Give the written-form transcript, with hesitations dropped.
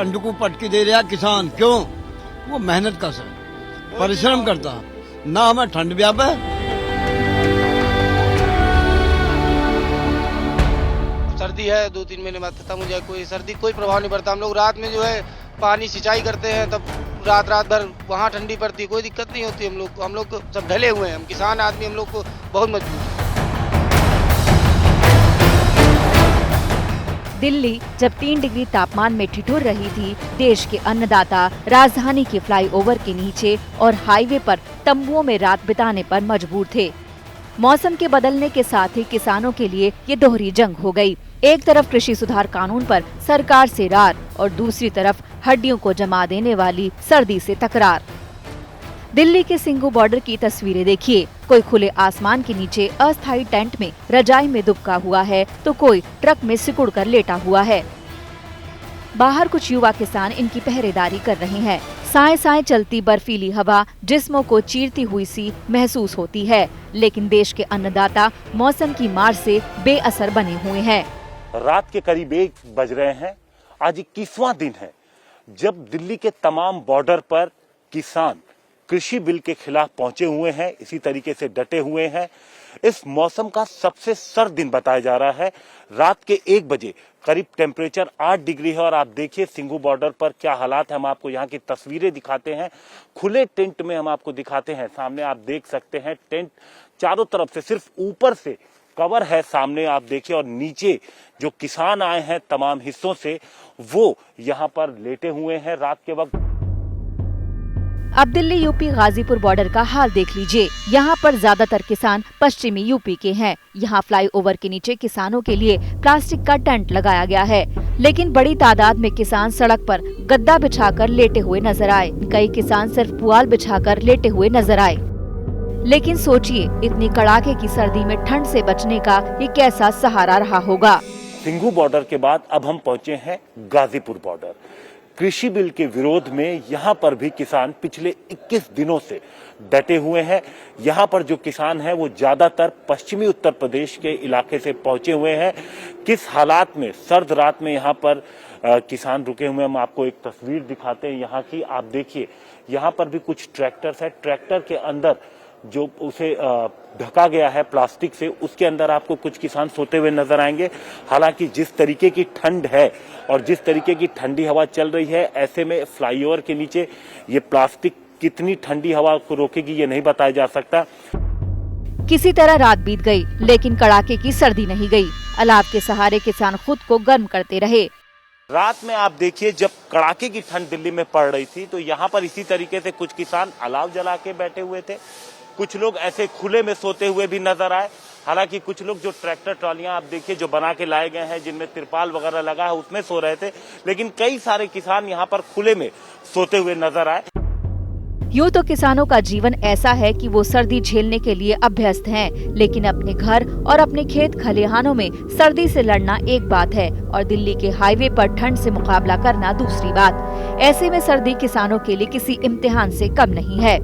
ठंड को पटकी दे रहा किसान, क्यों? वो मेहनत कर सके, परिश्रम करता, ना हमें ठंड व्यापे। सर्दी है 2-3 महीने बाद खत्म हो जाए, कोई सर्दी कोई प्रभाव नहीं पड़ता। हम लोग रात में जो है पानी सिंचाई करते हैं, तब रात भर वहाँ ठंडी पड़ती, कोई दिक्कत नहीं होती। हम लोग सब ढले हुए हैं, हम किसान आदमी, हम लोग को बहुत मजबूत है। दिल्ली जब 3 डिग्री तापमान में ठिठुर रही थी, देश के अन्नदाता राजधानी के फ्लाईओवर के नीचे और हाईवे पर तंबुओं में रात बिताने पर मजबूर थे। मौसम के बदलने के साथ ही किसानों के लिए ये दोहरी जंग हो गई। एक तरफ कृषि सुधार कानून पर सरकार से रार और दूसरी तरफ हड्डियों को जमा देने वाली सर्दी से तकरार। दिल्ली के सिंघू बॉर्डर की तस्वीरें देखिए। कोई खुले आसमान के नीचे अस्थायी टेंट में रजाई में दुबका हुआ है, तो कोई ट्रक में सिकुड़ कर लेटा हुआ है। बाहर कुछ युवा किसान इनकी पहरेदारी कर रहे हैं। साए साए चलती बर्फीली हवा जिस्मों को चीरती हुई सी महसूस होती है, लेकिन देश के अन्नदाता मौसम की मार से बेअसर बने हुए हैं। रात के करीब 1 बज रहे हैं। आज 21वां दिन है जब दिल्ली के तमाम बॉर्डर पर किसान कृषि बिल के खिलाफ पहुंचे हुए हैं, इसी तरीके से डटे हुए हैं। इस मौसम का सबसे सर्द दिन बताया जा रहा है। रात के 1 बजे करीब टेम्परेचर 8 डिग्री है और आप देखिए सिंघू बॉर्डर पर क्या हालात है। हम आपको यहाँ की तस्वीरें दिखाते हैं। खुले टेंट में हम आपको दिखाते हैं। सामने आप देख सकते हैं टेंट चारों तरफ से, सिर्फ ऊपर से कवर है, सामने आप देखिए, और नीचे जो किसान आए हैं तमाम हिस्सों से, वो यहाँ पर लेटे हुए हैं रात के वक्त। अब दिल्ली यूपी गाजीपुर बॉर्डर का हाल देख लीजिए। यहाँ पर ज्यादातर किसान पश्चिमी यूपी के हैं। यहाँ फ्लाईओवर के नीचे किसानों के लिए प्लास्टिक का टेंट लगाया गया है, लेकिन बड़ी तादाद में किसान सड़क पर गद्दा बिछाकर लेटे हुए नजर आए। कई किसान सिर्फ पुआल बिछाकर लेटे हुए नजर आए। लेकिन सोचिए, इतनी कड़ाके की सर्दी में ठंड से बचने का ये कैसा सहारा रहा होगा। सिंघू बॉर्डर के बाद अब हम पहुंचे हैं गाजीपुर बॉर्डर। कृषि बिल के विरोध में यहाँ पर भी किसान पिछले 21 दिनों से डटे हुए हैं। यहाँ पर जो किसान हैं वो ज्यादातर पश्चिमी उत्तर प्रदेश के इलाके से पहुंचे हुए हैं। किस हालात में सर्द रात में यहाँ पर किसान रुके हुए हैं, हम आपको एक तस्वीर दिखाते हैं यहाँ की। आप देखिए, यहाँ पर भी कुछ ट्रैक्टर्स है। ट्रैक्टर के अंदर जो उसे ढका गया है प्लास्टिक से, उसके अंदर आपको कुछ किसान सोते हुए नजर आएंगे। हालांकि जिस तरीके की ठंड है और जिस तरीके की ठंडी हवा चल रही है, ऐसे में फ्लाईओवर के नीचे ये प्लास्टिक कितनी ठंडी हवा को रोकेगी ये नहीं बताया जा सकता। किसी तरह रात बीत गई, लेकिन कड़ाके की सर्दी नहीं गई। अलाव के सहारे किसान खुद को गर्म करते रहे। रात में आप देखिए, जब कड़ाके की ठंड दिल्ली में पड़ रही थी तो यहाँ पर इसी तरीके से कुछ किसान अलाव जला के बैठे हुए थे। कुछ लोग ऐसे खुले में सोते हुए भी नजर आए। हालांकि कुछ लोग जो ट्रैक्टर ट्रॉलियां आप देखिए जो बना के लाए गए हैं, जिनमें तिरपाल वगैरह लगा है, उसमें सो रहे थे। लेकिन कई सारे किसान यहाँ पर खुले में सोते हुए नजर आए। यूँ तो किसानों का जीवन ऐसा है कि वो सर्दी झेलने के लिए अभ्यस्त हैं, लेकिन अपने घर और अपने खेत खलिहानों में सर्दी से लड़ना एक बात है और दिल्ली के हाईवे पर ठंड से मुकाबला करना दूसरी बात। ऐसे में सर्दी किसानों के लिए किसी इम्तिहान से कम नहीं है।